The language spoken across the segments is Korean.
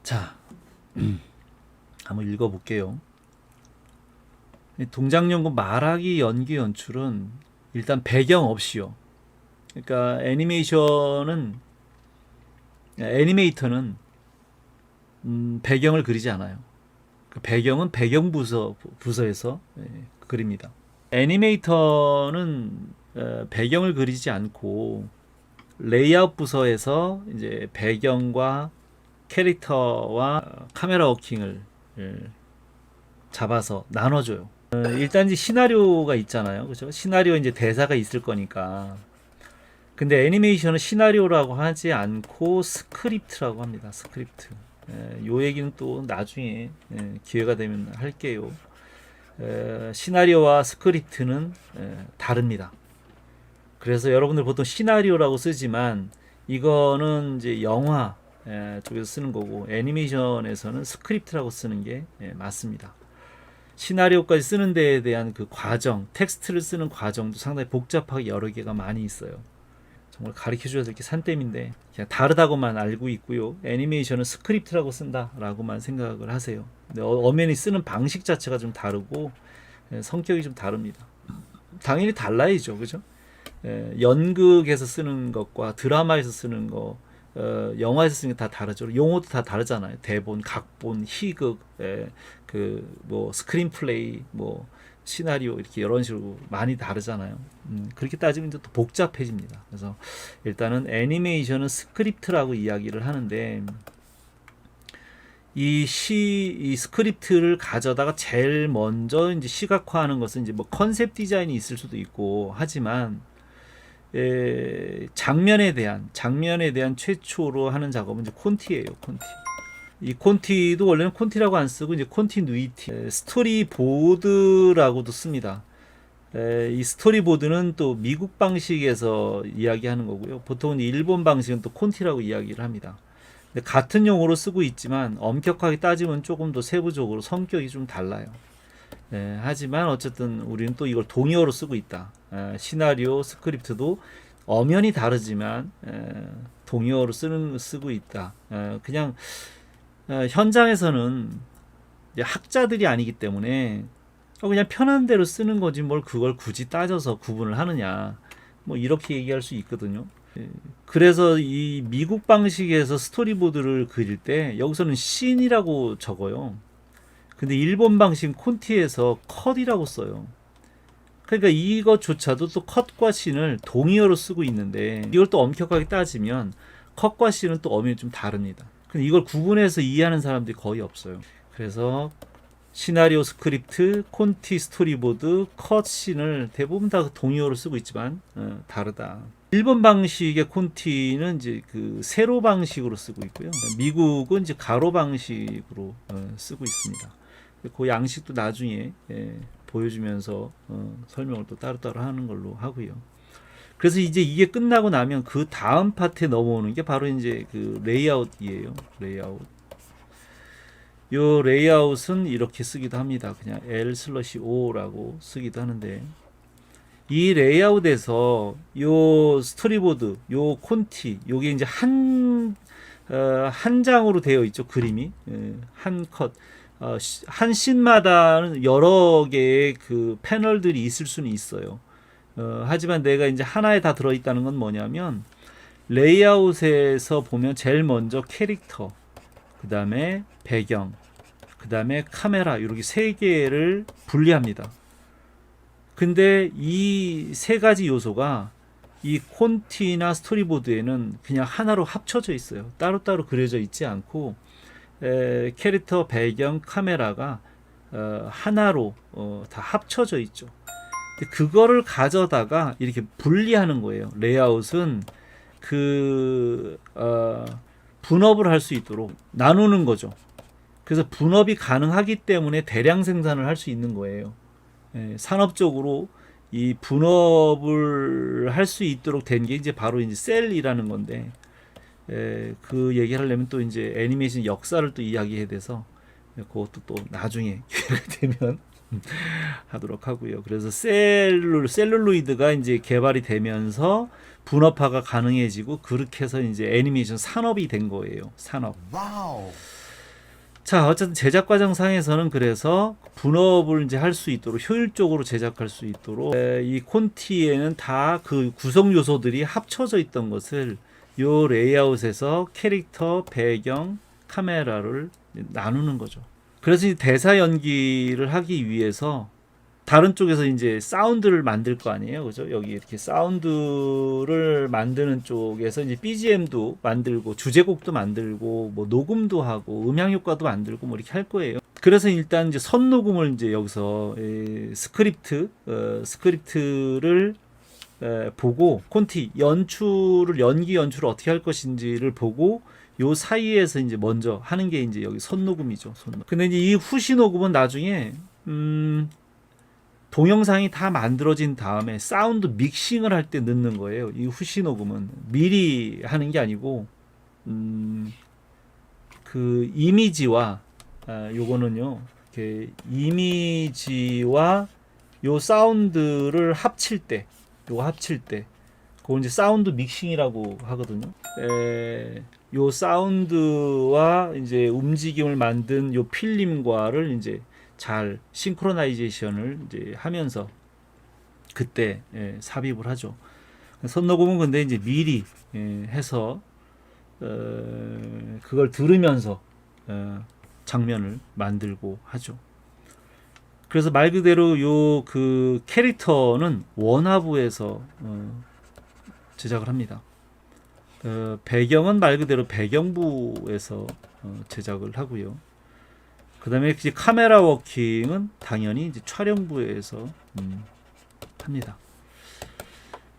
자, 한번 읽어볼게요. 동작연구 말하기 연기 연출은 일단 배경 없이요. 그러니까 애니메이터는 배경을 그리지 않아요. 그 배경은 배경 부서에서 그립니다. 애니메이터는 배경을 그리지 않고 레이아웃 부서에서 이제 배경과 캐릭터와 카메라 워킹을 잡아서 나눠줘요. 일단 이제 시나리오가 있잖아요, 그렇죠? 시나리오 이제 대사가 있을 거니까. 근데 애니메이션은 시나리오라고 하지 않고 스크립트라고 합니다. 스크립트. 요 얘기는 또 나중에 기회가 되면 할게요. 시나리오와 스크립트는 다릅니다. 그래서 여러분들 보통 시나리오라고 쓰지만 이거는 이제 영화 쪽에서 쓰는 거고 애니메이션에서는 스크립트라고 쓰는 게 맞습니다. 시나리오까지 쓰는 데에 대한 그 과정, 텍스트를 쓰는 과정도 상당히 복잡하게 여러 개가 많이 있어요. 정말 가르쳐줘야 될 게 산더미인데 그냥 다르다고만 알고 있고요. 애니메이션은 스크립트라고 쓴다라고만 생각을 하세요. 근데 엄연히 쓰는 방식 자체가 좀 다르고 성격이 좀 다릅니다. 당연히 달라야죠, 그죠? 연극에서 쓰는 것과 드라마에서 쓰는 거, 영화에서 쓰는 게 다 다르죠. 용어도 다 다르잖아요. 대본, 각본, 희극, 뭐 스크린 플레이, 뭐 시나리오 이렇게 이런 식으로 많이 다르잖아요. 그렇게 따지면 이제 또 복잡해집니다. 그래서 일단은 애니메이션은 스크립트라고 이야기를 하는데 이 스크립트를 가져다가 제일 먼저 이제 시각화하는 것은 이제 뭐 컨셉 디자인이 있을 수도 있고 하지만 장면에 대한 최초로 하는 작업은 이제 콘티예요. 콘티. 이 콘티도 원래는 콘티라고 안 쓰고 이제 콘티뉴이티, 스토리보드라고도 씁니다. 이 스토리보드는 또 미국 방식에서 이야기하는 거고요. 보통은 일본 방식은 또 콘티라고 이야기를 합니다. 근데 같은 용어로 쓰고 있지만 엄격하게 따지면 조금 더 세부적으로 성격이 좀 달라요. 하지만 어쨌든 우리는 또 이걸 동의어로 쓰고 있다. 시나리오, 스크립트도 엄연히 다르지만 동의어로 쓰고 있다. 그냥 현장에서는 이제 학자들이 아니기 때문에 그냥 편한 대로 쓰는 거지 뭘 그걸 굳이 따져서 구분을 하느냐, 뭐 이렇게 얘기할 수 있거든요. 그래서 이 미국 방식에서 스토리보드를 그릴 때 여기서는 씬이라고 적어요. 근데 일본 방식 콘티에서 컷이라고 써요. 그러니까 이것조차도 또 컷과 씬을 동의어로 쓰고 있는데 이걸 또 엄격하게 따지면 컷과 씬은 또 엄연히 좀 다릅니다. 근데 이걸 구분해서 이해하는 사람들이 거의 없어요. 그래서 시나리오 스크립트, 콘티 스토리보드, 컷 씬을 대부분 다 동의어로 쓰고 있지만 다르다. 일본 방식의 콘티는 이제 그 세로 방식으로 쓰고 있고요. 미국은 이제 가로 방식으로 쓰고 있습니다. 그 양식도 나중에 보여주면서 설명을 또 따로따로 하는 걸로 하고요. 그래서 이제 이게 끝나고 나면 그 다음 파트에 넘어오는 게 바로 이제 그 레이아웃이에요. 레이아웃. 요 레이아웃은 이렇게 쓰기도 합니다. 그냥 L/O라고 쓰기도 하는데 이 레이아웃에서 요 스토리보드, 요 콘티, 요게 이제 한 장으로 되어 있죠. 그림이 한 컷. 한 씬마다 여러 개의 그 패널들이 있을 수는 있어요. 하지만 내가 이제 하나에 다 들어있다는 건 뭐냐면 레이아웃에서 보면 제일 먼저 캐릭터, 그 다음에 배경, 그 다음에 카메라 이렇게 세 개를 분리합니다. 근데 이 세 가지 요소가 이 콘티나 스토리보드에는 그냥 하나로 합쳐져 있어요. 따로따로 그려져 있지 않고 캐릭터, 배경, 카메라가 하나로 다 합쳐져 있죠. 그거를 가져다가 이렇게 분리하는 거예요. 레이아웃은 분업을 할 수 있도록 나누는 거죠. 그래서 분업이 가능하기 때문에 대량 생산을 할 수 있는 거예요. 산업적으로 이 분업을 할 수 있도록 된 게 이제 바로 이제 셀이라는 건데, 그 얘기를 하려면 또 이제 애니메이션 역사를 또 이야기해야 돼서 그것도 또 나중에 기회가 되면 하도록 하고요. 그래서 셀룰로이드가 이제 개발이 되면서 분업화가 가능해지고 그렇게 해서 이제 애니메이션 산업이 된 거예요. 산업. 와우. 자, 어쨌든 제작 과정 상에서는 그래서 분업을 이제 할 수 있도록 효율적으로 제작할 수 있도록 이 콘티에는 다 그 구성 요소들이 합쳐져 있던 것을 요 레이아웃에서 캐릭터, 배경, 카메라를 나누는 거죠. 그래서 이 대사 연기를 하기 위해서 다른 쪽에서 이제 사운드를 만들 거 아니에요, 그죠? 여기 이렇게 사운드를 만드는 쪽에서 이제 BGM도 만들고 주제곡도 만들고 뭐 녹음도 하고 음향 효과도 만들고 뭐 이렇게 할 거예요. 그래서 일단 이제 선 녹음을 이제 여기서 스크립트를 보고 콘티 연기 연출을 어떻게 할 것인지를 보고 요 사이에서 이제 먼저 하는 게 이제 여기 선 녹음이죠. 근데 이제 이 후시 녹음은 나중에 동영상이 다 만들어진 다음에 사운드 믹싱을 할 때 넣는 거예요. 이 후시 녹음은 미리 하는 게 아니고 그 이미지와 요거는요. 이렇게 이미지와 요 사운드를 합칠 때 그거 이제 사운드 믹싱이라고 하거든요. 요 사운드와 이제 움직임을 만든 요 필름과를 이제 잘 싱크로나이제이션을 이제 하면서 그때 삽입을 하죠. 선녹음은 근데 이제 미리 해서 그걸 들으면서 장면을 만들고 하죠. 그래서 말 그대로 요 그 캐릭터는 원화부에서 제작을 합니다. 배경은 말 그대로 배경부에서 제작을 하고요. 그 다음에 이제 카메라 워킹은 당연히 이제 촬영부에서 합니다.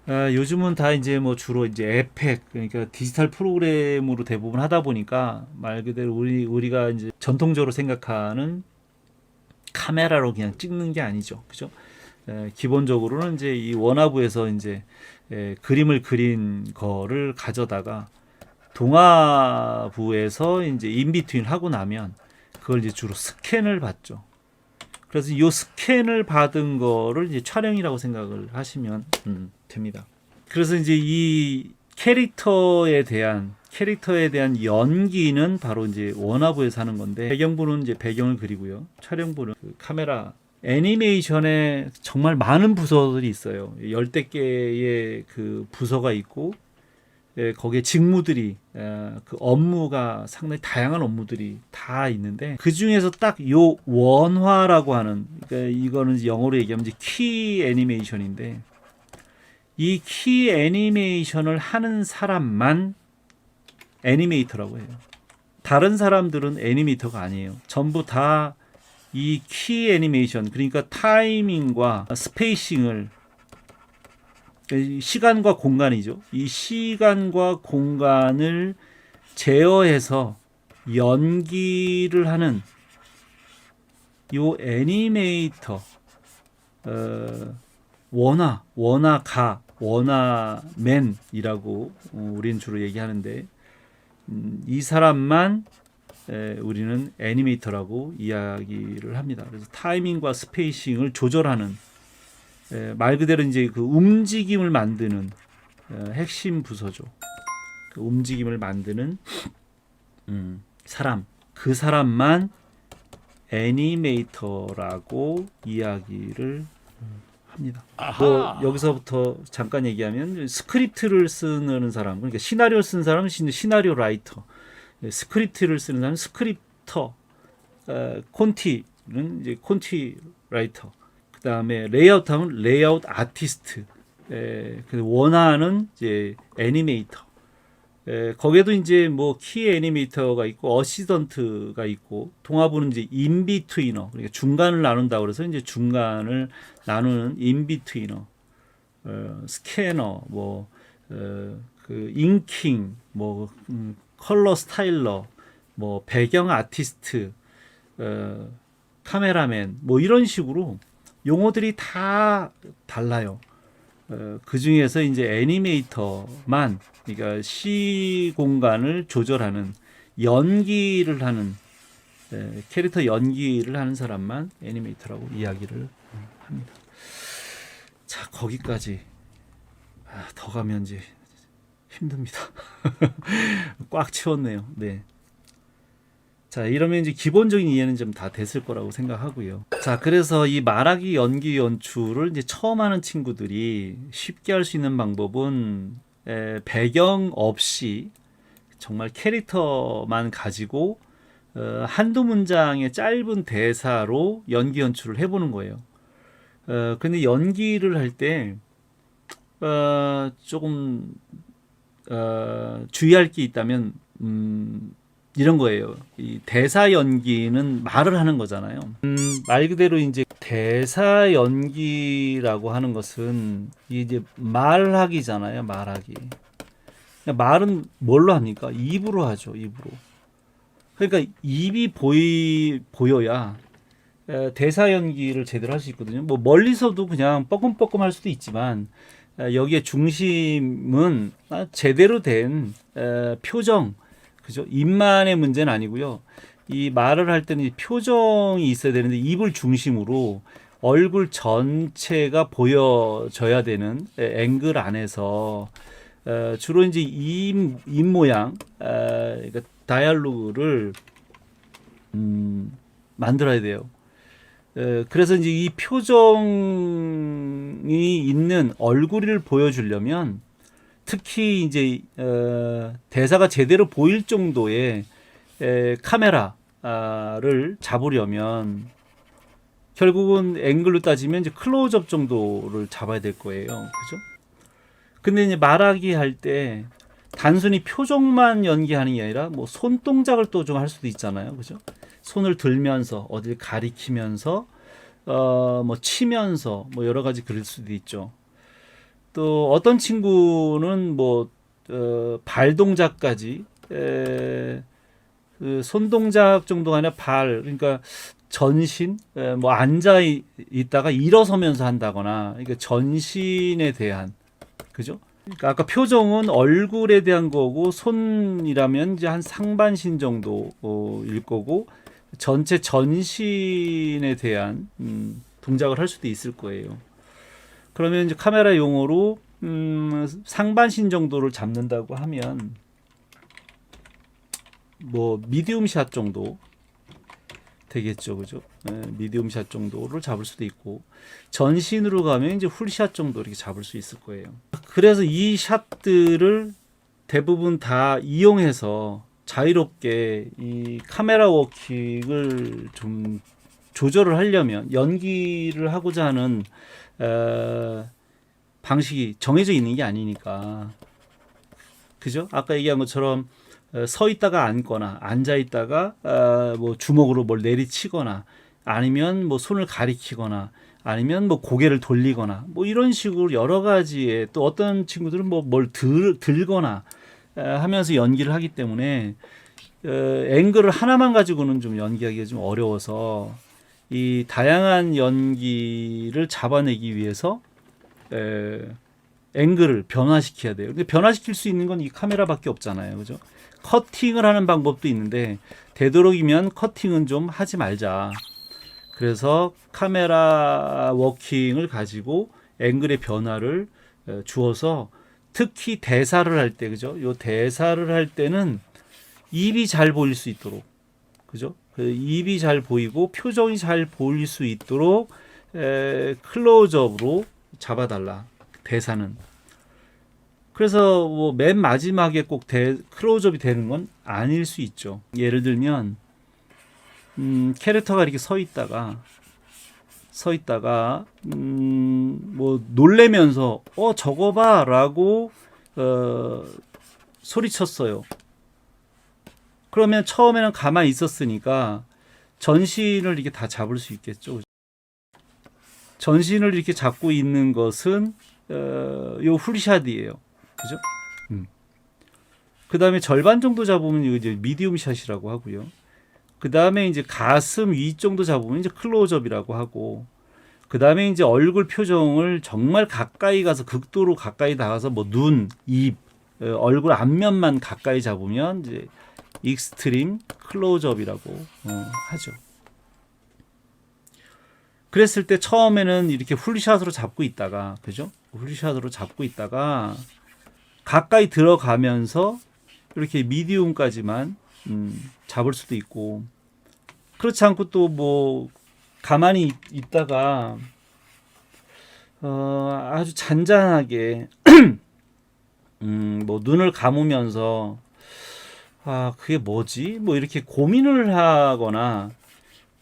요즘은 다 이제 뭐 주로 이제 에펙, 그러니까 디지털 프로그램으로 대부분 하다 보니까 말 그대로 우리가 이제 전통적으로 생각하는 카메라로 그냥 찍는 게 아니죠. 그죠? 기본적으로는 이제 이 원화부에서 이제 그림을 그린 거를 가져다가 동화부에서 이제 인비트윈 하고 나면 그걸 이제 주로 스캔을 받죠. 그래서 이 스캔을 받은 거를 이제 촬영이라고 생각을 하시면 됩니다. 그래서 이제 이 캐릭터에 대한 연기는 바로 이제 원화부에서 하는 건데, 배경부는 이제 배경을 그리고요. 촬영부는 그 카메라, 애니메이션에 정말 많은 부서들이 있어요. 열댓 개의 그 부서가 있고, 거기에 직무들이 그 업무가 상당히 다양한 업무들이 다 있는데, 그 중에서 딱 요 원화라고 하는, 그러니까 이거는 영어로 얘기하면 이제 키 애니메이션인데, 이 키 애니메이션을 하는 사람만 애니메이터라고 해요. 다른 사람들은 애니메이터가 아니에요. 전부 다 이 키 애니메이션, 그러니까 타이밍과 스페이싱을, 시간과 공간이죠. 이 시간과 공간을 제어해서 연기를 하는 요 애니메이터, 원화맨이라고 우리는 주로 얘기하는데, 이 사람만 우리는 애니메이터라고 이야기를 합니다. 그래서 타이밍과 스페이싱을 조절하는, 말 그대로 이제 그 움직임을 만드는 핵심 부서죠. 그 움직임을 만드는 사람, 그 사람만 애니메이터라고 이야기를 합니다. 뭐 여기서부터 잠깐 얘기하면 스크립트를 쓰는 사람, 그러니까 시나리오 쓰는 사람은 시나리오 라이터, 스크립트를 쓰는 사람은 스크립터, 콘티는 이제 콘티 라이터, 그 다음에 레이아웃하면 레이아웃 아티스트, 원하는 이제 애니메이터. 거기에도 이제 뭐 키 애니메이터가 있고 어시던트가 있고, 동화부는 이제 인비트위너, 그러니까 중간을 나눈다 그래서 이제 중간을 나누는 인비트위너, 스캐너, 뭐 그 잉킹, 뭐 컬러 스타일러, 뭐 배경 아티스트, 카메라맨, 뭐 이런 식으로 용어들이 다 달라요. 그 중에서 이제 애니메이터만, 그러니까 시 공간을 조절하는, 연기를 하는, 캐릭터 연기를 하는 사람만 애니메이터라고 이야기를 합니다. 자, 거기까지 더 가면 이제 힘듭니다. 꽉 채웠네요. 네. 자, 이러면 이제 기본적인 이해는 좀 다 됐을 거라고 생각하고요. 자, 그래서 이 말하기 연기 연출을 이제 처음 하는 친구들이 쉽게 할 수 있는 방법은 배경 없이 정말 캐릭터만 가지고 한두 문장의 짧은 대사로 연기 연출을 해보는 거예요. 근데 연기를 할 때 조금 주의할 게 있다면 이런 거예요. 이 대사 연기는 말을 하는 거잖아요. 말 그대로 이제 대사 연기라고 하는 것은 이제 말하기잖아요. 말하기. 말은 뭘로 합니까? 입으로 하죠. 입으로. 그러니까 입이 보여야 대사 연기를 제대로 할 수 있거든요. 뭐 멀리서도 그냥 뻐끔뻐끔 할 수도 있지만 여기에 중심은 제대로 된 표정, 그죠? 입만의 문제는 아니고요. 이 말을 할 때는 표정이 있어야 되는데 입을 중심으로 얼굴 전체가 보여져야 되는 앵글 안에서 주로 이제 입 모양, 그러니까 다이얼로그를 만들어야 돼요. 그래서 이제 이 표정이 있는 얼굴을 보여주려면 특히 이제 대사가 제대로 보일 정도의 카메라를 잡으려면 결국은 앵글로 따지면 이제 클로즈업 정도를 잡아야 될 거예요. 그죠? 근데 이제 말하기 할 때 단순히 표정만 연기하는 게 아니라 뭐 손동작을 또 좀 할 수도 있잖아요. 그죠? 손을 들면서 어딜 가리키면서 뭐 치면서 뭐 여러 가지 그릴 수도 있죠. 또 어떤 친구는 뭐 발 동작까지 그 손동작 정도가 아니라 발, 그러니까 전신, 뭐 앉아 있다가 일어서면서 한다거나, 그러니까 전신에 대한, 그죠? 그러니까 아까 표정은 얼굴에 대한 거고 손이라면 이제 한 상반신 정도일 거고 전체 전신에 대한 동작을 할 수도 있을 거예요. 그러면 이제 카메라 용어로 상반신 정도를 잡는다고 하면 뭐 미디움 샷 정도 되겠죠, 그죠? 미디움 샷 정도를 잡을 수도 있고 전신으로 가면 이제 풀샷 정도 이렇게 잡을 수 있을 거예요. 그래서 이 샷들을 대부분 다 이용해서 자유롭게 이 카메라 워킹을 좀 조절을 하려면 연기를 하고자 하는 방식이 정해져 있는 게 아니니까, 그죠? 아까 얘기한 것처럼 서 있다가 앉거나 앉아 있다가 뭐 주먹으로 뭘 내리치거나 아니면 뭐 손을 가리키거나 아니면 뭐 고개를 돌리거나 뭐 이런 식으로 여러 가지의, 또 어떤 친구들은 뭐 뭘 들거나 하면서 연기를 하기 때문에 앵글을 하나만 가지고는 좀 연기하기가 좀 어려워서 이 다양한 연기를 잡아내기 위해서 앵글을 변화시켜야 돼요. 근데 변화시킬 수 있는 건 이 카메라밖에 없잖아요, 그죠? 커팅을 하는 방법도 있는데 되도록이면 커팅은 좀 하지 말자. 그래서 카메라 워킹을 가지고 앵글의 변화를 주어서 특히 대사를 할 때, 그죠? 요 대사를 할 때는 입이 잘 보일 수 있도록, 그죠? 입이 잘 보이고 표정이 잘 보일 수 있도록 클로즈업으로 잡아달라, 대사는. 그래서 뭐 맨 마지막에 꼭 클로즈업이 되는 건 아닐 수 있죠. 예를 들면 캐릭터가 이렇게 서 있다가 뭐 놀래면서 저거 봐라고 소리쳤어요. 그러면 처음에는 가만히 있었으니까 전신을 이렇게 다 잡을 수 있겠죠. 전신을 이렇게 잡고 있는 것은 요 풀샷이에요. 그죠? 그 다음에 절반 정도 잡으면 이제 미디움 샷이라고 하고요. 그 다음에 이제 가슴 위 정도 잡으면 이제 클로즈업이라고 하고, 그 다음에 이제 얼굴 표정을 정말 가까이 가서 극도로 가까이 나가서 뭐 눈, 입, 얼굴 앞면만 가까이 잡으면 이제 익스트림 클로즈업이라고 하죠. 그랬을 때 처음에는 이렇게 풀샷으로 잡고 있다가, 그죠? 풀샷으로 잡고 있다가 가까이 들어가면서 이렇게 미디움까지만 잡을 수도 있고, 그렇지 않고 또 뭐 가만히 있다가 아주 잔잔하게 뭐 눈을 감으면서 그게 뭐지? 뭐 이렇게 고민을 하거나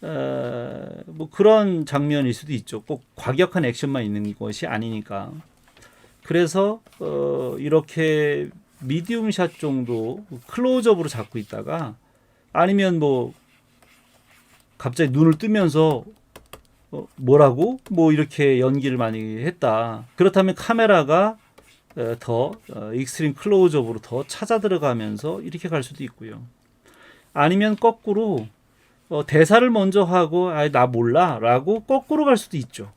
뭐 그런 장면일 수도 있죠. 꼭 과격한 액션만 있는 것이 아니니까. 그래서 이렇게 미디움 샷 정도 클로즈업으로 잡고 있다가, 아니면 뭐 갑자기 눈을 뜨면서 뭐라고? 뭐 이렇게 연기를 많이 했다. 그렇다면 카메라가 더 익스트림 클로즈업으로 더 찾아 들어가면서 이렇게 갈 수도 있고요. 아니면 거꾸로 대사를 먼저 하고 나 몰라 라고 거꾸로 갈 수도 있죠.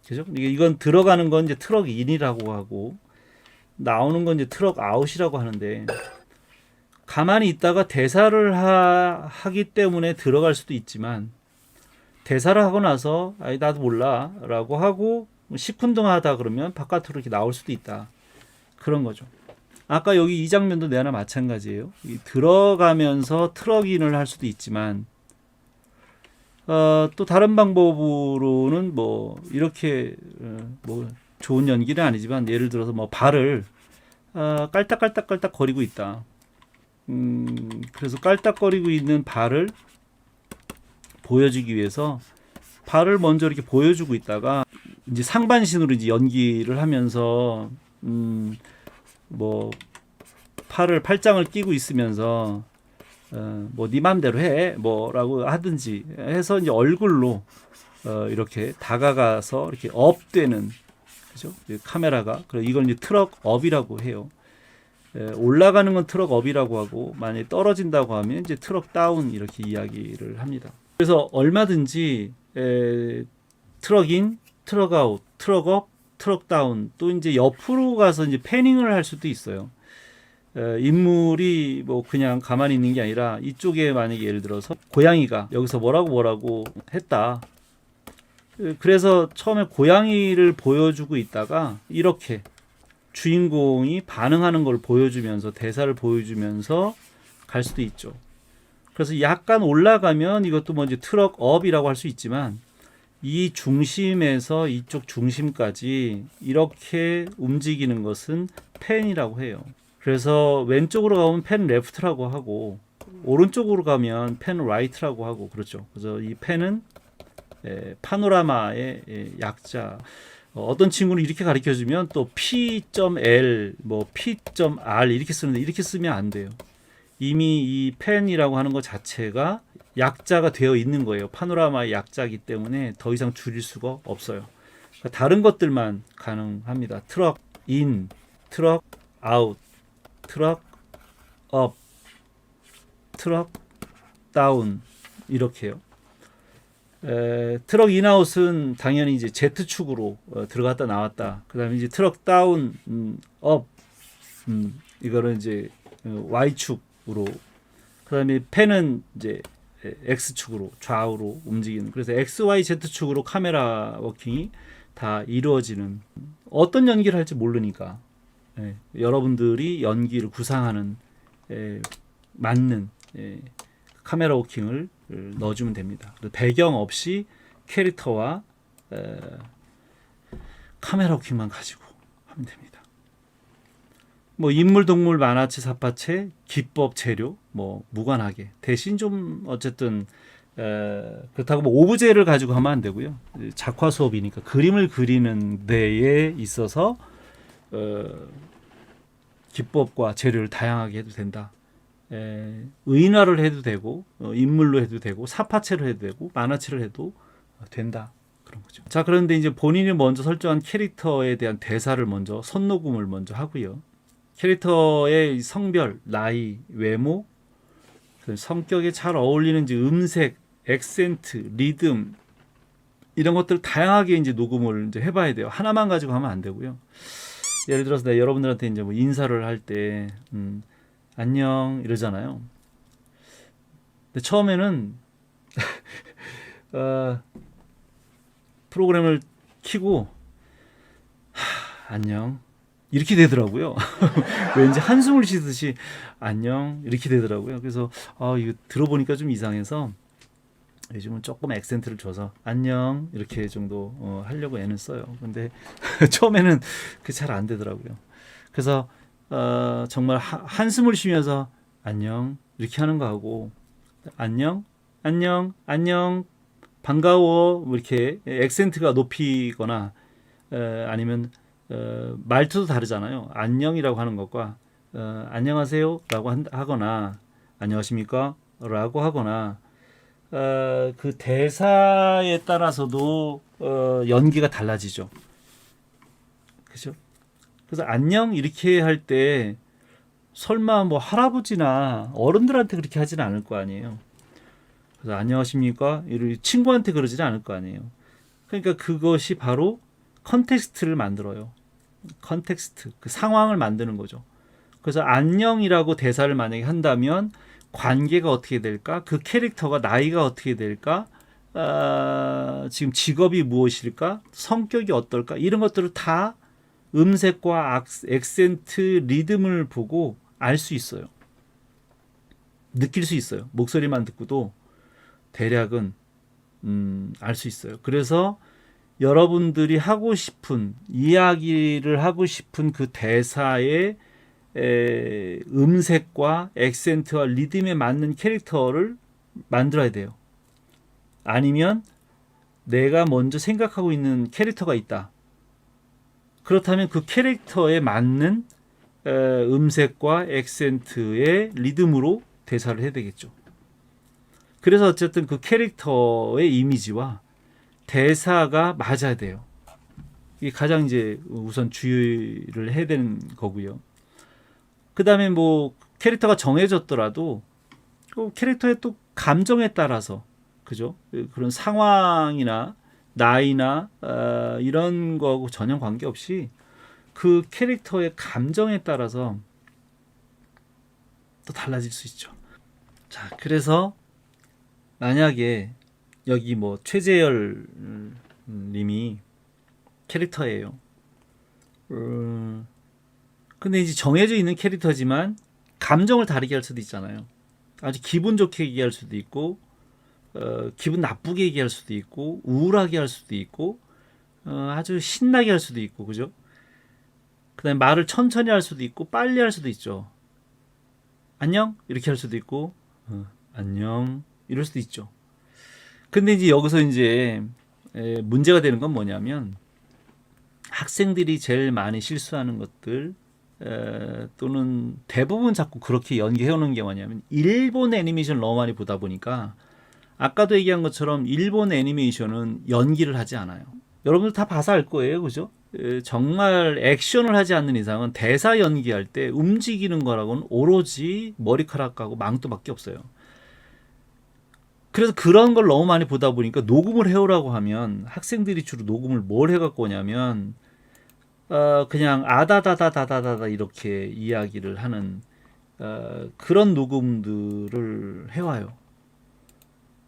그죠? 이건 들어가는 건 이제 트럭 인이라고 하고, 나오는 건 이제 트럭 아웃이라고 하는데, 가만히 있다가 대사를 하기 때문에 들어갈 수도 있지만, 대사를 하고 나서 나도 몰라 라고 하고 시큰둥하다 그러면 바깥으로 이렇게 나올 수도 있다, 그런 거죠. 아까 여기 이 장면도 내나 마찬가지예요. 들어가면서 트럭인을 할 수도 있지만, 또 다른 방법으로는 뭐 이렇게 뭐 좋은 연기는 아니지만, 예를 들어서 뭐 발을 깔딱깔딱깔딱 거리고 있다. 그래서 깔딱거리고 있는 발을 보여주기 위해서 발을 먼저 이렇게 보여주고 있다가 이제 상반신으로 이제 연기를 하면서 뭐 팔짱을 끼고 있으면서 뭐 네 맘대로 해 뭐라고 하든지 해서 이제 얼굴로 이렇게 다가가서 이렇게 업되는, 그죠? 카메라가. 그래서 이걸 이제 트럭 업이라고 해요. 올라가는 건 트럭 업이라고 하고, 만약에 떨어진다고 하면 이제 트럭 다운, 이렇게 이야기를 합니다. 그래서 얼마든지 트럭 인, 트럭 아웃, 트럭 업, 트럭 다운, 또 이제 옆으로 가서 이제 패닝을 할 수도 있어요. 인물이 뭐 그냥 가만히 있는 게 아니라, 이쪽에 만약에 예를 들어서 고양이가 여기서 뭐라고 했다. 그래서 처음에 고양이를 보여주고 있다가 이렇게 주인공이 반응하는 걸 보여주면서, 대사를 보여주면서 갈 수도 있죠. 그래서 약간 올라가면 이것도 뭐 이제 트럭 업이라고 할 수 있지만, 이 중심에서 이쪽 중심까지 이렇게 움직이는 것은 펜이라고 해요. 그래서 왼쪽으로 가면 펜 레프트라고 하고, 오른쪽으로 가면 펜 라이트라고 하고, 그렇죠. 그래서 이 펜은 파노라마의 약자. 어떤 친구는 이렇게 가르쳐주면 또 P.L, 뭐 P.R 이렇게 쓰는데, 이렇게 쓰면 안 돼요. 이미 이 펜이라고 하는 것 자체가 약자가 되어 있는 거예요. 파노라마의 약자이기 때문에 더 이상 줄일 수가 없어요. 그러니까 다른 것들만 가능합니다. 트럭 인, 트럭 아웃, 트럭 업, 트럭 다운, 이렇게요. 트럭 인아웃은 당연히 이제 Z축으로 들어갔다 나왔다. 그 다음에 이제 트럭 다운, 업, 이거는 이제 Y축으로, 그 다음에 펜은 이제 X축으로, 좌우로 움직이는, 그래서 X, Y, Z축으로 카메라 워킹이 다 이루어지는, 어떤 연기를 할지 모르니까 여러분들이 연기를 구상하는 맞는 카메라 워킹을 넣어주면 됩니다. 배경 없이 캐릭터와 카메라 워킹만 가지고 하면 됩니다. 뭐 인물, 동물, 만화체, 사파체, 기법, 재료 뭐 무관하게, 대신 좀 어쨌든 그렇다고 뭐 오브제를 가지고 하면 안 되고요. 작화 수업이니까 그림을 그리는 데에 있어서 기법과 재료를 다양하게 해도 된다. 의인화를 해도 되고, 인물로 해도 되고, 사파체로 해도 되고, 만화체를 해도 된다, 그런 거죠. 자, 그런데 이제 본인이 먼저 설정한 캐릭터에 대한 대사를 먼저 선녹음을 먼저 하고요. 캐릭터의 성별, 나이, 외모, 성격에 잘 어울리는지 음색, 액센트, 리듬, 이런 것들 다양하게 이제 녹음을 이제 해봐야 돼요. 하나만 가지고 하면 안 되고요. 예를 들어서 내가 여러분들한테 이제 뭐 인사를 할 때 안녕 이러잖아요. 근데 처음에는 프로그램을 켜고 안녕 이렇게 되더라고요. 왠지 한숨을 쉬듯이 안녕 이렇게 되더라고요. 그래서 이거 들어보니까 좀 이상해서 요즘은 조금 액센트를 줘서 안녕 이렇게 정도 하려고 애는 써요. 근데 처음에는 그 잘 안 되더라고요. 그래서 정말 한숨을 쉬면서 안녕 이렇게 하는 거 하고 안녕 안녕 안녕 반가워 뭐 이렇게 액센트가 높이거나 아니면 말투도 다르잖아요. 안녕이라고 하는 것과 안녕하세요라고 하거나 안녕하십니까 라고 하거나 그 대사에 따라서도 연기가 달라지죠. 그죠? 그래서 안녕 이렇게 할 때 설마 뭐 할아버지나 어른들한테 그렇게 하지는 않을 거 아니에요. 그래서 안녕하십니까? 이를 친구한테 그러지는 않을 거 아니에요. 그러니까 그것이 바로 컨텍스트를 만들어요. 컨텍스트, 그 상황을 만드는 거죠. 그래서 안녕이라고 대사를 만약에 한다면 관계가 어떻게 될까? 그 캐릭터가 나이가 어떻게 될까? 지금 직업이 무엇일까? 성격이 어떨까? 이런 것들을 다 음색과 액센트, 리듬을 보고 알 수 있어요. 느낄 수 있어요. 목소리만 듣고도 대략은 알 수 있어요. 그래서 여러분들이 하고 싶은 이야기를 하고 싶은 그 대사의 음색과 액센트와 리듬에 맞는 캐릭터를 만들어야 돼요. 아니면 내가 먼저 생각하고 있는 캐릭터가 있다. 그렇다면 그 캐릭터에 맞는 음색과 액센트의 리듬으로 대사를 해야 되겠죠. 그래서 어쨌든 그 캐릭터의 이미지와 대사가 맞아야 돼요. 이게 가장 이제 우선 주의를 해야 되는 거고요. 그 다음에 뭐 캐릭터가 정해졌더라도 그 캐릭터의 또 감정에 따라서 그죠? 그런 상황이나 나이나 이런 거하고 전혀 관계없이 그 캐릭터의 감정에 따라서 또 달라질 수 있죠. 자, 그래서 만약에 여기 뭐 최재열 님이 캐릭터예요. 근데 이제 정해져 있는 캐릭터지만 감정을 다르게 할 수도 있잖아요. 아주 기분 좋게 얘기할 수도 있고 기분 나쁘게 얘기할 수도 있고 우울하게 할 수도 있고 아주 신나게 할 수도 있고 그죠? 그다음에 말을 천천히 할 수도 있고 빨리 할 수도 있죠. 안녕 이렇게 할 수도 있고 안녕 이럴 수도 있죠. 근데 이제 여기서 이제 문제가 되는 건 뭐냐면 학생들이 제일 많이 실수하는 것들 또는 대부분 자꾸 그렇게 연기해오는 게 뭐냐면 일본 애니메이션을 너무 많이 보다 보니까 아까도 얘기한 것처럼 일본 애니메이션은 연기를 하지 않아요. 여러분들 다 봐서 알 거예요. 그죠? 정말 액션을 하지 않는 이상은 대사 연기할 때 움직이는 거라고는 오로지 머리카락하고 망토밖에 없어요. 그래서 그런 걸 너무 많이 보다 보니까 녹음을 해오라고 하면 학생들이 주로 녹음을 뭘 해갖고 오냐면 그냥 아다다다다다다 이렇게 이야기를 하는 그런 녹음들을 해와요.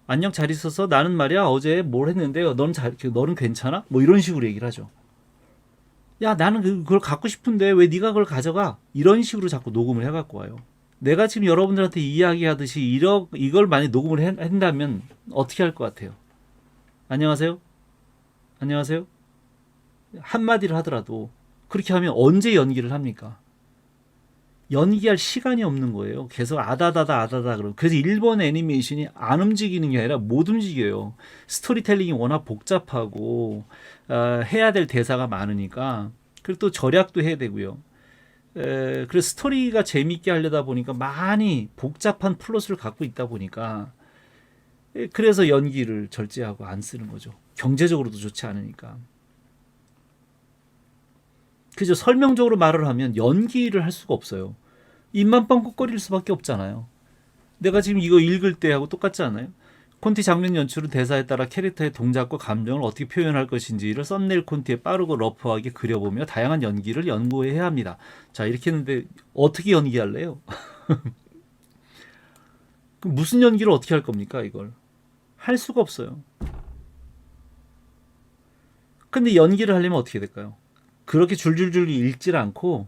안녕 잘 있었어? 나는 말이야 어제 뭘 했는데요. 너는 괜찮아? 뭐 이런 식으로 얘기를 하죠. 야 나는 그걸 갖고 싶은데 왜 네가 그걸 가져가? 이런 식으로 자꾸 녹음을 해갖고 와요. 내가 지금 여러분들한테 이야기하듯이 이걸 많이 녹음을 한다면 어떻게 할 것 같아요? 안녕하세요? 안녕하세요? 한마디를 하더라도 그렇게 하면 언제 연기를 합니까? 연기할 시간이 없는 거예요. 계속 아다다다 그러고. 그래서 일본 애니메이션이 안 움직이는 게 아니라 못 움직여요. 스토리텔링이 워낙 복잡하고 해야 될 대사가 많으니까. 그리고 또 절약도 해야 되고요. 그래서 스토리가 재밌게 하려다 보니까 많이 복잡한 플롯을 갖고 있다 보니까 그래서 연기를 절제하고 안 쓰는 거죠. 경제적으로도 좋지 않으니까. 그죠? 설명적으로 말을 하면 연기를 할 수가 없어요. 입만 뻥긋거릴 수밖에 없잖아요. 내가 지금 이거 읽을 때하고 똑같지 않아요? 콘티 장면 연출은 대사에 따라 캐릭터의 동작과 감정을 어떻게 표현할 것인지를 썸네일 콘티에 빠르고 러프하게 그려보며 다양한 연기를 연구해야 합니다. 자, 이렇게 했는데 어떻게 연기할래요? 그럼 무슨 연기를 어떻게 할 겁니까, 이걸? 할 수가 없어요. 근데 연기를 하려면 어떻게 될까요? 그렇게 줄줄줄 읽질 않고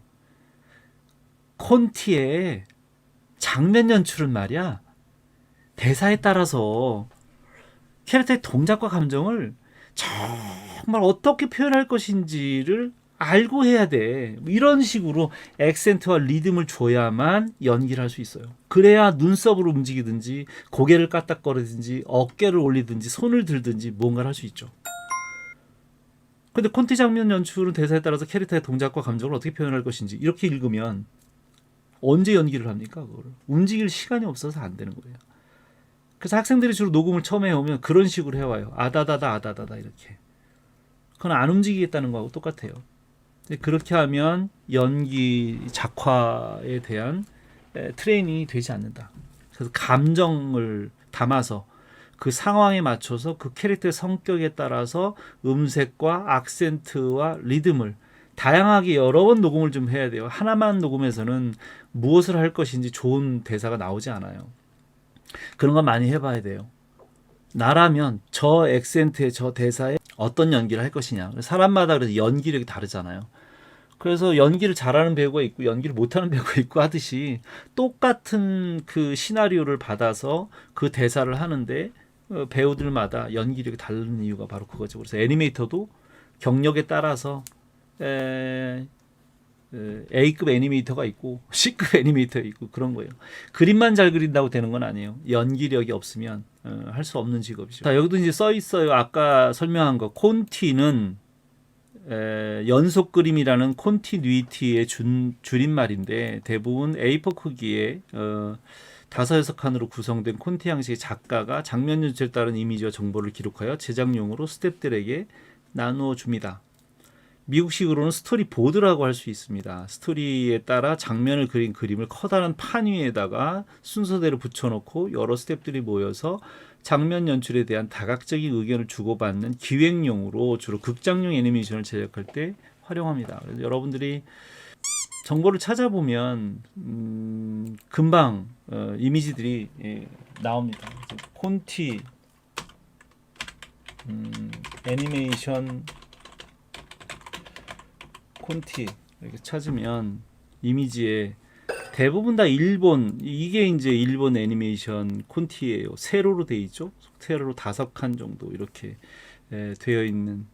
콘티의 장면 연출은 말이야 대사에 따라서 캐릭터의 동작과 감정을 정말 어떻게 표현할 것인지를 알고 해야 돼. 이런 식으로 액센트와 리듬을 줘야만 연기를 할 수 있어요. 그래야 눈썹을 움직이든지 고개를 까딱거리든지 어깨를 올리든지 손을 들든지 뭔가를 할 수 있죠. 근데 콘티 장면 연출은 대사에 따라서 캐릭터의 동작과 감정을 어떻게 표현할 것인지 이렇게 읽으면 언제 연기를 합니까? 그거를 움직일 시간이 없어서 안 되는 거예요. 그래서 학생들이 주로 녹음을 처음에 해오면 그런 식으로 해와요. 아다다다 아다다다 이렇게. 그건 안 움직이겠다는 거하고 똑같아요. 그렇게 하면 연기 작화에 대한 트레이닝이 되지 않는다. 그래서 감정을 담아서 그 상황에 맞춰서 그 캐릭터의 성격에 따라서 음색과 악센트와 리듬을 다양하게 여러 번 녹음을 좀 해야 돼요. 하나만 녹음해서는 무엇을 할 것인지 좋은 대사가 나오지 않아요. 그런 거 많이 해봐야 돼요. 나라면 저 액센트에 저 대사에 어떤 연기를 할 것이냐. 사람마다 그래서 연기력이 다르잖아요. 그래서 연기를 잘하는 배우가 있고 연기를 못하는 배우가 있고 하듯이 똑같은 그 시나리오를 받아서 그 대사를 하는데 배우들마다 연기력이 다른 이유가 바로 그거죠. 그래서 애니메이터도 경력에 따라서 A급 애니메이터가 있고 C급 애니메이터가 있고 그런 거예요. 그림만 잘 그린다고 되는 건 아니에요. 연기력이 없으면 할 수 없는 직업이죠. 자, 여기도 이제 써 있어요. 아까 설명한 거 콘티는 연속 그림이라는 콘티뉴이티의 줄임말인데 대부분 A4 크기의 5-6칸으로 구성된 콘티 양식의 작가가 장면 연출에 따른 이미지와 정보를 기록하여 제작용으로 스태프들에게 나누어 줍니다. 미국식으로는 스토리보드라고 할 수 있습니다. 스토리에 따라 장면을 그린 그림을 커다란 판 위에다가 순서대로 붙여놓고 여러 스태프들이 모여서 장면 연출에 대한 다각적인 의견을 주고받는 기획용으로 주로 극장용 애니메이션을 제작할 때 활용합니다. 그래서 여러분들이 정보를 찾아보면 금방 이미지들이 나옵니다. 콘티 애니메이션 콘티 이렇게 찾으면 이미지에 대부분 다 일본 이게 이제 일본 애니메이션 콘티예요. 세로로 돼 있죠. 세로로 5칸 정도 이렇게 되어 있는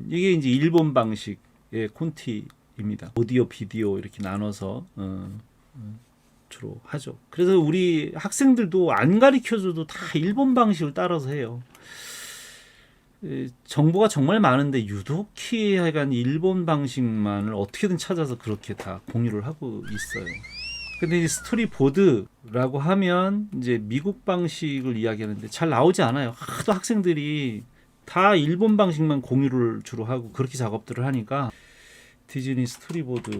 이게 이제 일본 방식의 콘티입니다. 오디오, 비디오 이렇게 나눠서 주로 하죠. 그래서 우리 학생들도 안 가르쳐줘도 다 일본 방식을 따라서 해요. 정보가 정말 많은데 유독히 하여간 일본 방식만을 어떻게든 찾아서 그렇게 다 공유를 하고 있어요. 근데 이제 스토리보드라고 하면 이제 미국 방식을 이야기하는데 잘 나오지 않아요. 하도 학생들이 다 일본 방식만 공유를 주로 하고 그렇게 작업들을 하니까 디즈니 스토리보드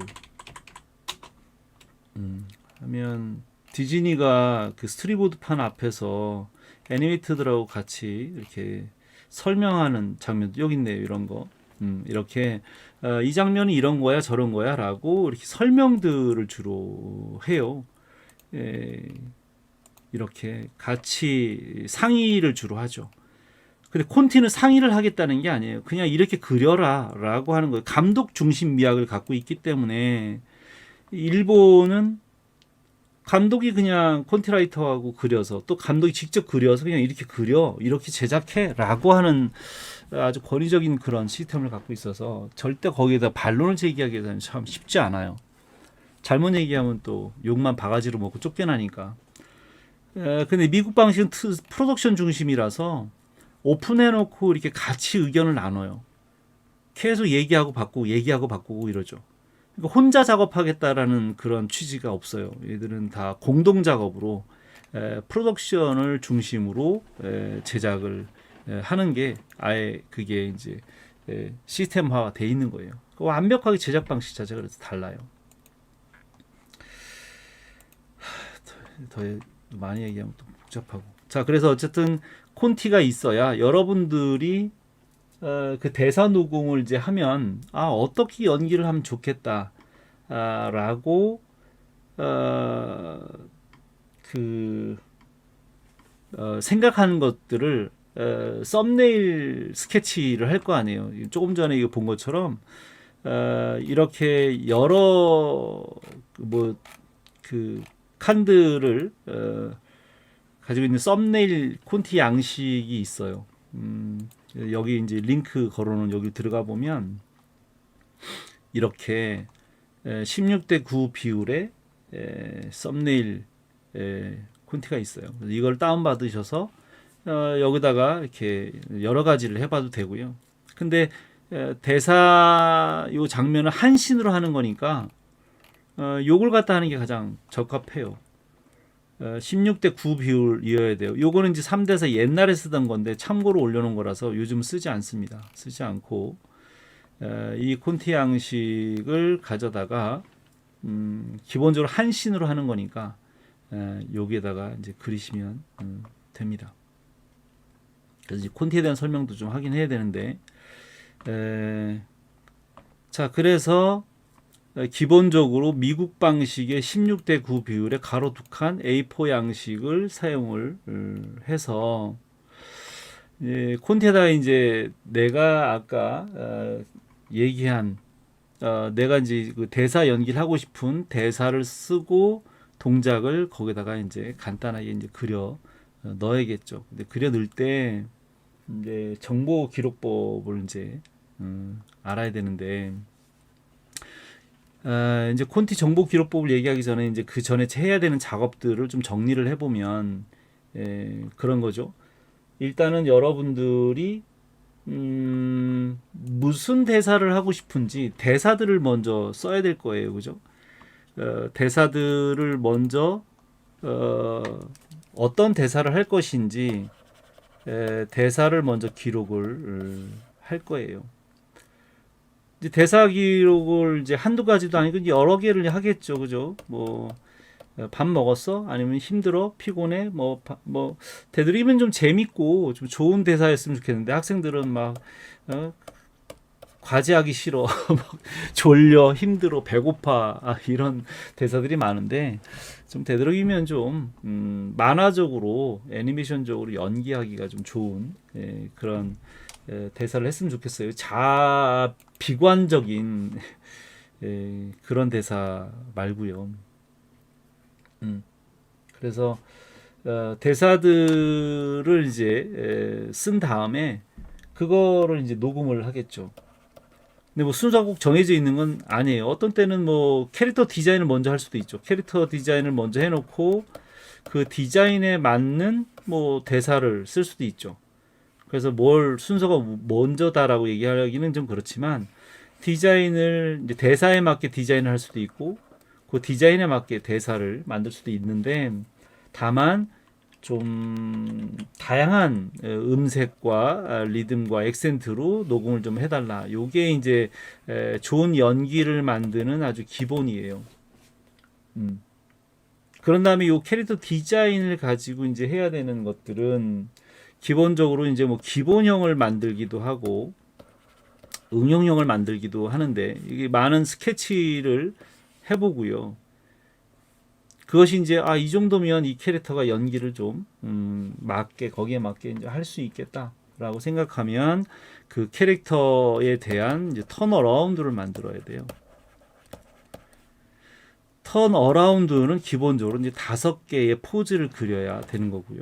하면 디즈니가 그 스토리보드판 앞에서 애니메이터들하고 같이 이렇게 설명하는 장면도 여기 있네요. 이런 거 이렇게 이 장면이 이런 거야 저런 거야 라고 이렇게 설명들을 주로 해요. 이렇게 같이 상의를 주로 하죠. 근데 콘티는 상의를 하겠다는 게 아니에요. 그냥 이렇게 그려라 라고 하는 거예요. 감독 중심 미학을 갖고 있기 때문에 일본은 감독이 그냥 콘티라이터하고 그려서 또 감독이 직접 그려서 그냥 이렇게 그려 이렇게 제작해 라고 하는 아주 권위적인 그런 시스템을 갖고 있어서 절대 거기에다 반론을 제기하기는 참 쉽지 않아요. 잘못 얘기하면 또 욕만 바가지로 먹고 쫓겨나니까. 근데 미국 방식은 프로덕션 중심이라서 오픈해놓고 이렇게 같이 의견을 나눠요. 계속 얘기하고 바꾸고 이러죠. 그러니까 혼자 작업하겠다라는 그런 취지가 없어요. 얘들은 다 공동 작업으로 프로덕션을 중심으로 제작을 하는 게 아예 그게 이제 시스템화가 돼 있는 거예요. 완벽하게 제작 방식 자체가 그래서 달라요. 더 많이 얘기하면 또 복잡하고. 자, 그래서 어쨌든 콘티가 있어야 여러분들이 그 대사 녹음을 이제 하면 어떻게 연기를 하면 좋겠다 라고 생각하는 것들을 썸네일 스케치를 할 거 아니에요. 조금 전에 이거 본 것처럼 이렇게 여러 뭐 그 칸들을 가지고 있는 썸네일 콘티 양식이 있어요. 여기 이제 링크 걸어놓은 여기 들어가 보면 이렇게 16대 9 비율의 썸네일 콘티가 있어요. 그래서 이걸 다운 받으셔서 여기다가 이렇게 여러 가지를 해봐도 되고요. 근데 대사 요 장면을 한신으로 하는 거니까 요걸 갖다 하는 게 가장 적합해요. 16대 9 비율이어야 돼요. 요거는 이제 3대사 옛날에 쓰던 건데 참고로 올려놓은 거라서 요즘 쓰지 않습니다. 쓰지 않고 이 콘티 양식을 가져다가 기본적으로 한신으로 하는 거니까 여기에다가 이제 그리시면 됩니다. 그래서 이제 콘티에 대한 설명도 좀 하긴 해야 되는데 자 그래서 기본적으로 미국 방식의 16대 9 비율의 가로 두 칸 A4 양식을 사용을 해서 콘티에다가 이제 내가 아까 얘기한 내가 이제 그 대사 연기를 하고 싶은 대사를 쓰고 동작을 거기다가 이제 간단하게 이제 그려 넣어야겠죠. 근데 그려 넣을 때 이제 정보 기록법을 이제 알아야 되는데 이제 콘티 정보 기록법을 얘기하기 전에 이제 그 전에 해야 되는 작업들을 좀 정리를 해보면 그런 거죠. 일단은 여러분들이 무슨 대사를 하고 싶은지 대사들을 먼저 써야 될 거예요, 그죠? 대사들을 먼저 어떤 대사를 할 것인지 대사를 먼저 기록을 할 거예요. 이제 대사 기록을 이제 한두 가지도 아니고 여러 개를 하겠죠, 그죠? 뭐 밥 먹었어? 아니면 힘들어? 피곤해? 뭐 되도록이면 좀 재밌고 좀 좋은 대사였으면 좋겠는데 학생들은 막 과제하기 싫어, 막 졸려, 힘들어, 배고파 이런 대사들이 많은데 좀 되도록이면 좀 만화적으로 애니메이션적으로 연기하기가 좀 좋은 그런 대사를 했으면 좋겠어요. 비관적인 그런 대사 말고요. 그래서 대사들을 이제 쓴 다음에 그거를 이제 녹음을 하겠죠. 근데 뭐 순서가 꼭 정해져 있는 건 아니에요. 어떤 때는 뭐 캐릭터 디자인을 먼저 할 수도 있죠. 캐릭터 디자인을 먼저 해놓고 그 디자인에 맞는 뭐 대사를 쓸 수도 있죠. 그래서 뭘 순서가 먼저다라고 얘기하기는 좀 그렇지만 디자인을 이제 대사에 맞게 디자인을 할 수도 있고 그 디자인에 맞게 대사를 만들 수도 있는데 다만 좀 다양한 음색과 리듬과 액센트로 녹음을 좀 해달라. 요게 이제 좋은 연기를 만드는 아주 기본이에요. 그런 다음에 요 캐릭터 디자인을 가지고 이제 해야 되는 것들은 기본적으로 이제 뭐 기본형을 만들기도 하고 응용형을 만들기도 하는데 이게 많은 스케치를 해보고요. 그것이 이제 이 정도면 이 캐릭터가 연기를 좀 맞게 거기에 맞게 이제 할 수 있겠다라고 생각하면 그 캐릭터에 대한 이제 턴어라운드를 만들어야 돼요. 턴어라운드는 기본적으로 이제 5개의 포즈를 그려야 되는 거고요.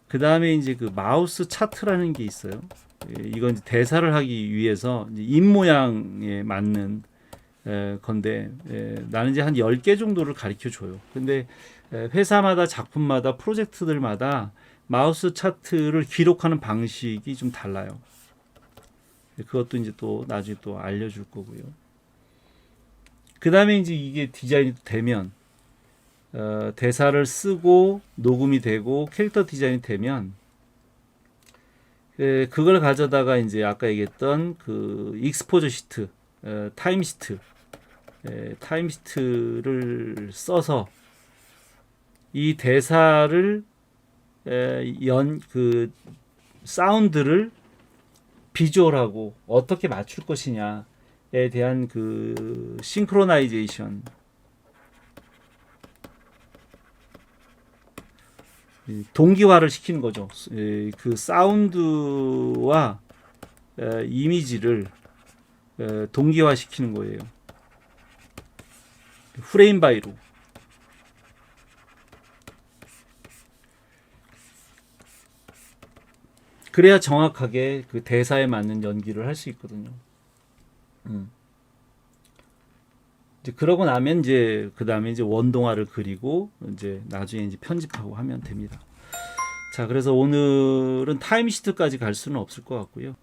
그 다음에 이제 그 마우스 차트라는 게 있어요. 이건 이제 대사를 하기 위해서 이제 입 모양에 맞는 건데 나는 이제 한 10개 정도를 가르쳐 줘요. 근데 회사마다 작품마다 프로젝트들마다 마우스 차트를 기록하는 방식이 좀 달라요. 그것도 이제 또 나중에 또 알려줄 거고요. 그 다음에 이제 이게 디자인이 되면 대사를 쓰고 녹음이 되고 캐릭터 디자인이 되면 그걸 가져다가 이제 아까 얘기했던 그 익스포저 시트, 타임 시트, 타임 시트를 써서 이 대사를 그 사운드를 비주얼하고 어떻게 맞출 것이냐에 대한 그 싱크로나이제이션, 동기화를 시키는 거죠. 그 사운드와 이미지를 동기화 시키는 거예요. 프레임 바이로. 그래야 정확하게 그 대사에 맞는 연기를 할 수 있거든요. 이제 그러고 나면 이제 그 다음에 이제 원동화를 그리고 이제 나중에 이제 편집하고 하면 됩니다. 자, 그래서 오늘은 타임시트까지 갈 수는 없을 것 같고요.